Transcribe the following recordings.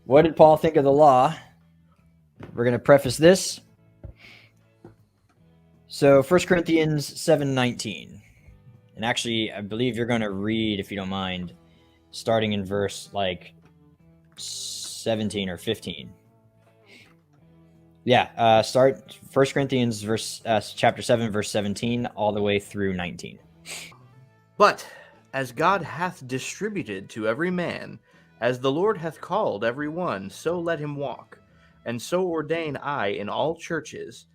What did Paul think of the law? We're going to preface this. So 1 Corinthians 7:19. And actually, I believe you're going to read, if you don't mind, starting in verse like 17 or 15. Yeah, start 1 Corinthians chapter 7, verse 17, all the way through 19. But as God hath distributed to every man, as the Lord hath called every one, so let him walk. And so ordain I in all churches.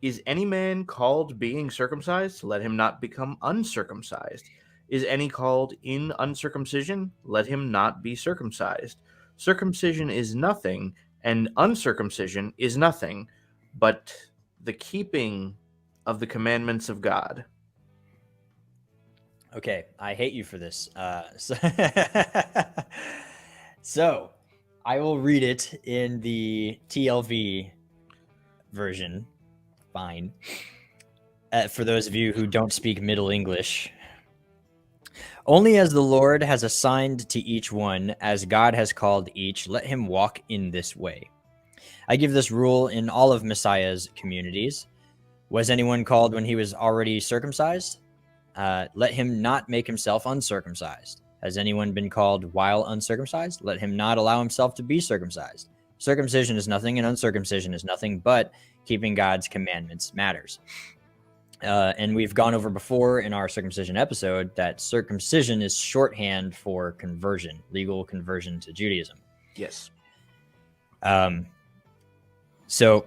Is any man called being circumcised? Let him not become uncircumcised. Is any called in uncircumcision? Let him not be circumcised. Circumcision is nothing, and uncircumcision is nothing, but the keeping of the commandments of God. Okay, I hate you for this. So I will read it in the TLV version. Fine. For those of you who don't speak Middle English. Only as the Lord has assigned to each one, as God has called each, let him walk in this way. I give this rule in all of Messiah's communities. Was anyone called when he was already circumcised? Let him not make himself uncircumcised. Has anyone been called while uncircumcised? Let him not allow himself to be circumcised. Circumcision is nothing and uncircumcision is nothing, but keeping God's commandments matters. And we've gone over before in our circumcision episode that circumcision is shorthand for conversion, legal conversion to Judaism. Yes. So,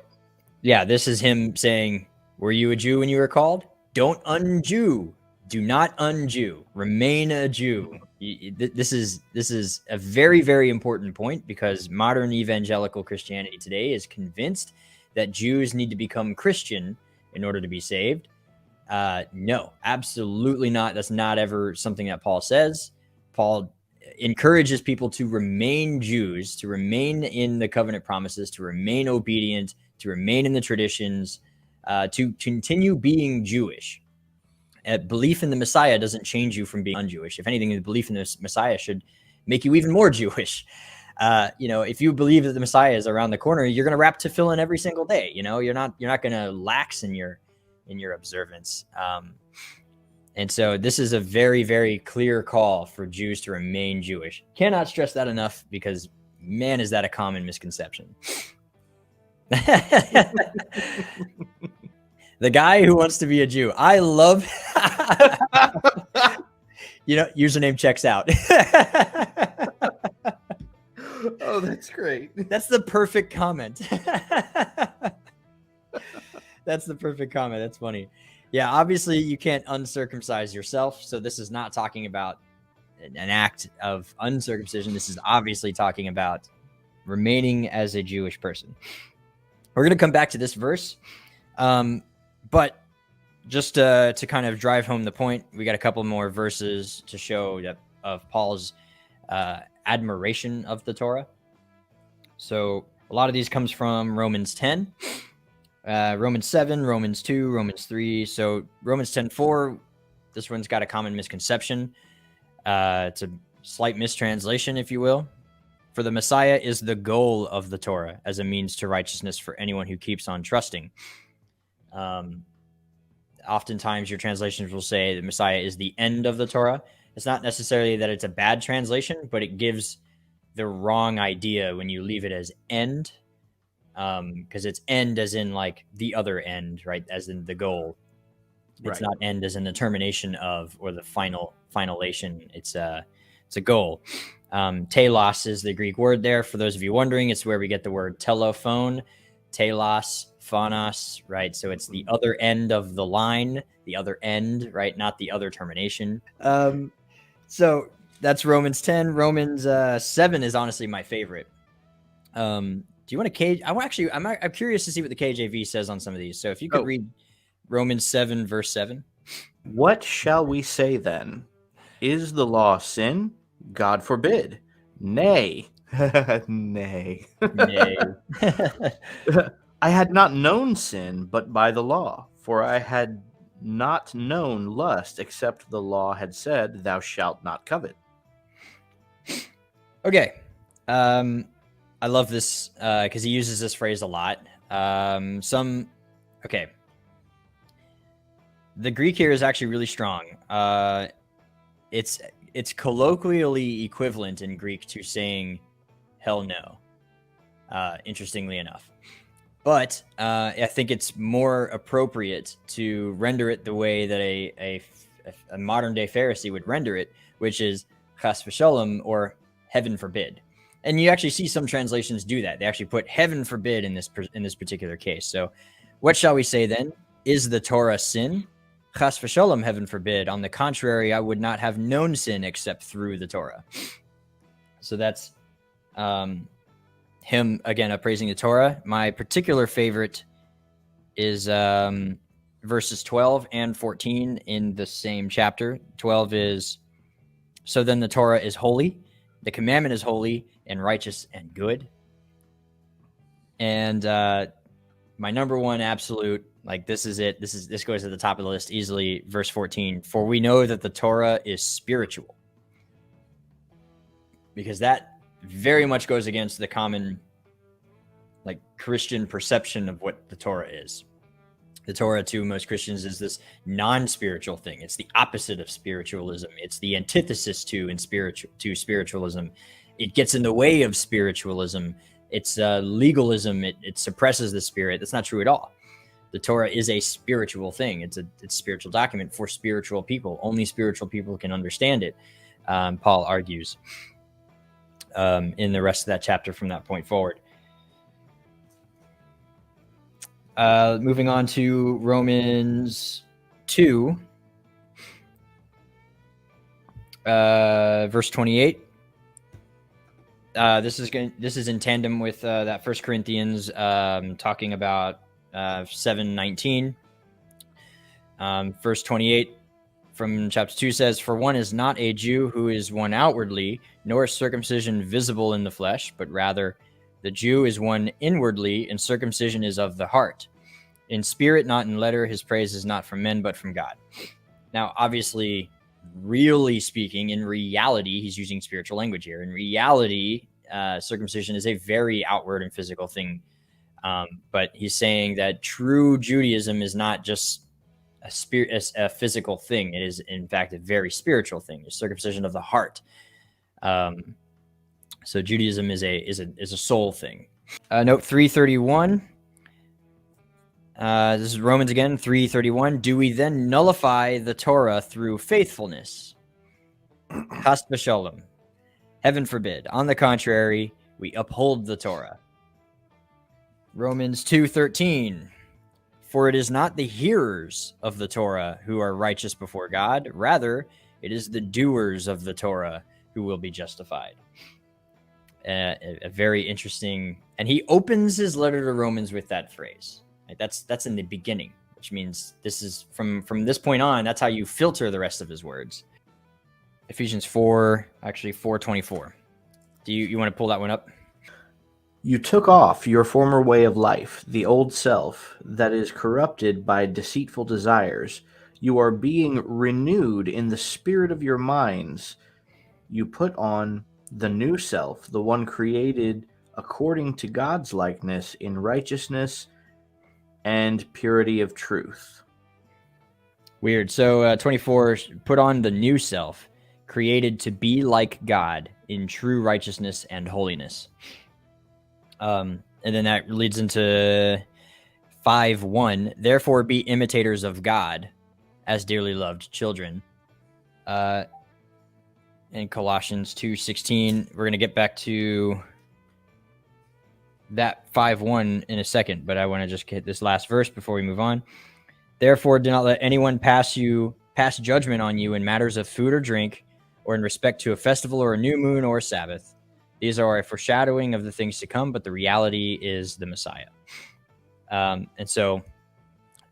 yeah, this is him saying, were you a Jew when you were called? Don't un-Jew. Do not un-Jew. Remain a Jew. This is a very, very important point because modern evangelical Christianity today is convinced that Jews need to become Christian in order to be saved. No, absolutely not. That's not ever something that Paul says. Paul encourages people to remain Jews, to remain in the covenant promises, to remain obedient, to remain in the traditions, to continue being Jewish. Belief in the Messiah doesn't change you from being un-Jewish. If anything, the belief in the Messiah should make you even more Jewish. If you believe that the Messiah is around the corner, you're going to wrap tefillin every single day. You're not going to lax in your observance. And so this is a very, very clear call for Jews to remain Jewish. Cannot stress that enough because, man, is that a common misconception. The guy who wants to be a Jew. I love, username checks out. Oh, that's great. That's the perfect comment. That's the perfect comment. That's funny. Yeah, obviously you can't uncircumcise yourself. So this is not talking about an act of uncircumcision. This is obviously talking about remaining as a Jewish person. We're going to come back to this verse. But just to kind of drive home the point, we got a couple more verses to show that of Paul's admiration of the Torah. So a lot of these comes from Romans 10, Romans 7, Romans 2, Romans 3. So Romans 10:4, this one's got a common misconception. It's a slight mistranslation, if you will. For the Messiah is the goal of the Torah as a means to righteousness for anyone who keeps on trusting. Oftentimes your translations will say the Messiah is the end of the Torah. It's not necessarily that it's a bad translation, but it gives the wrong idea when you leave it as end, because it's end as in like the other end, right? As in the goal. It's not end as in the termination of or the finalization. It's a goal. Telos is the Greek word there. For those of you wondering, it's where we get the word telephone, telos, phonos, right? So it's the other end of the line, the other end, right? Not the other termination. So that's Romans 10. Romans 7 is honestly my favorite. Do you want to I'm curious to see what the KJV says on some of these. So if you could read Romans 7, verse 7. What shall we say then? Is the law sin? God forbid. Nay. Nay. Nay. I had not known sin but by the law, for I had not known lust except the law had said, thou shalt not covet. Okay. I love this because he uses this phrase a lot. Okay. The Greek here is actually really strong. It's colloquially equivalent in Greek to saying hell no, interestingly enough. But I think it's more appropriate to render it the way that a modern-day Pharisee would render it, which is chas v'shalom, or heaven forbid. And you actually see some translations do that. They actually put heaven forbid in this particular case. So what shall we say then? Is the Torah sin? Chas v'shalom, heaven forbid. On the contrary, I would not have known sin except through the Torah. So that's him, again, appraising the Torah. My particular favorite is verses 12 and 14 in the same chapter. 12 is, so then the Torah is holy, the commandment is holy and righteous and good. And my number one absolute, like, this is it. This goes to the top of the list easily. Verse 14, for we know that the Torah is spiritual. Because that very much goes against the common, like, Christian perception of what the Torah is. The Torah to most Christians is this non-spiritual thing. It's the opposite of spiritualism. It's the antithesis to spiritualism. It gets in the way of spiritualism. It's legalism. It suppresses the spirit. That's not true at all. The Torah is a spiritual thing. It's a spiritual document for spiritual people. Only spiritual people can understand it, Paul argues in the rest of that chapter from that point forward. Moving on to Romans 2, verse 28. This is in tandem with that 1 Corinthians talking about 7:19. Verse 28 from chapter 2 says, for one is not a Jew who is one outwardly, nor is circumcision visible in the flesh, but rather the Jew is one inwardly, and circumcision is of the heart. In spirit, not in letter, his praise is not from men, but from God. Now, obviously, really speaking, in reality, he's using spiritual language here. In reality, circumcision is a very outward and physical thing. But he's saying that true Judaism is not just a physical thing. It is, in fact, a very spiritual thing. It's circumcision of the heart. So Judaism is a soul thing. Note 331. This is Romans again, 3:31. Do we then nullify the Torah through faithfulness? Chas v'shalom. Heaven forbid. On the contrary, we uphold the Torah. Romans 2:13. For it is not the hearers of the Torah who are righteous before God. Rather, it is the doers of the Torah who will be justified. A very interesting, and he opens his letter to Romans with that phrase. Right? That's in the beginning, which means this is from this point on. That's how you filter the rest of his words. Ephesians 4:24. Do you want to pull that one up? You took off your former way of life, the old self that is corrupted by deceitful desires. You are being renewed in the spirit of your minds. You put on the new self, the one created according to God's likeness in righteousness and purity of truth. Weird. So 24, put on the new self, created to be like God in true righteousness and holiness. And then that leads into 5:1. Therefore, be imitators of God as dearly loved children. In Colossians 2:16, we're going to get back to that 5:1 in a second, but I want to just get this last verse before we move on. Therefore, do not let anyone pass judgment on you in matters of food or drink, or in respect to a festival or a new moon or a Sabbath. These are a foreshadowing of the things to come, but the reality is the Messiah. And so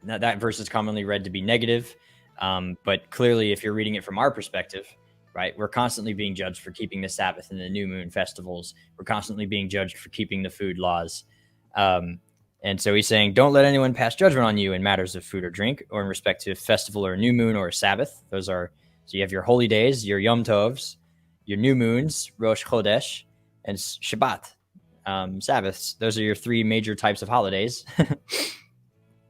that verse is commonly read to be negative, but clearly, if you're reading it from our perspective, right, we're constantly being judged for keeping the Sabbath and the new moon festivals. We're constantly being judged for keeping the food laws. And so he's saying, don't let anyone pass judgment on you in matters of food or drink, or in respect to a festival or a new moon or a Sabbath. Those are, so you have your holy days, your Yom Tovs, your new moons, Rosh Chodesh, and Shabbat, Sabbaths. Those are your 3 major types of holidays.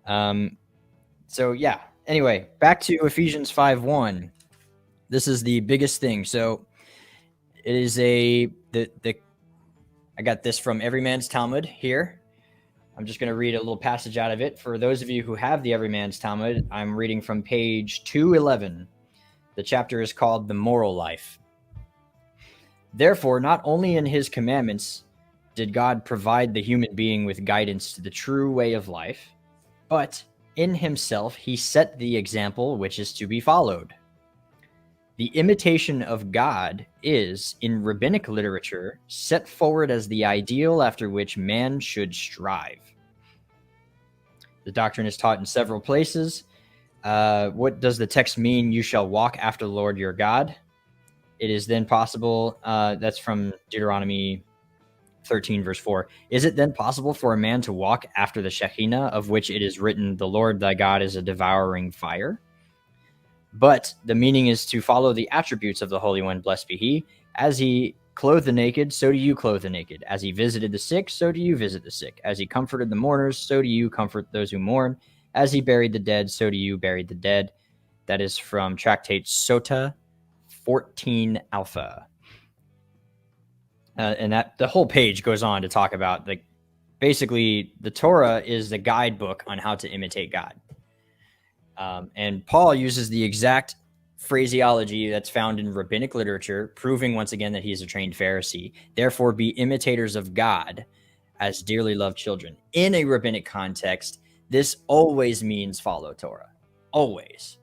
So yeah, anyway, back to Ephesians 5:1. This is the biggest thing. So it is I got this from Everyman's Talmud here. I'm just going to read a little passage out of it. For those of you who have the Everyman's Talmud, I'm reading from page 211. The chapter is called The Moral Life. Therefore, not only in his commandments did God provide the human being with guidance to the true way of life, but in himself he set the example which is to be followed. The imitation of God is, in rabbinic literature, set forward as the ideal after which man should strive. The doctrine is taught in several places. What does the text mean, you shall walk after the Lord your God? It is then possible, that's from Deuteronomy 13, verse 4. Is it then possible for a man to walk after the Shekinah, of which it is written, the Lord thy God is a devouring fire? But the meaning is to follow the attributes of the Holy One, blessed be he. As he clothed the naked, so do you clothe the naked. As he visited the sick, so do you visit the sick. As he comforted the mourners, so do you comfort those who mourn. As he buried the dead, so do you bury the dead. That is from Tractate Sota 14 Alpha. And that the whole page goes on to talk about basically the Torah is the guidebook on how to imitate God. And Paul uses the exact phraseology that's found in rabbinic literature, proving once again that he is a trained Pharisee. Therefore, be imitators of God as dearly loved children. In a rabbinic context, this always means follow Torah. Always.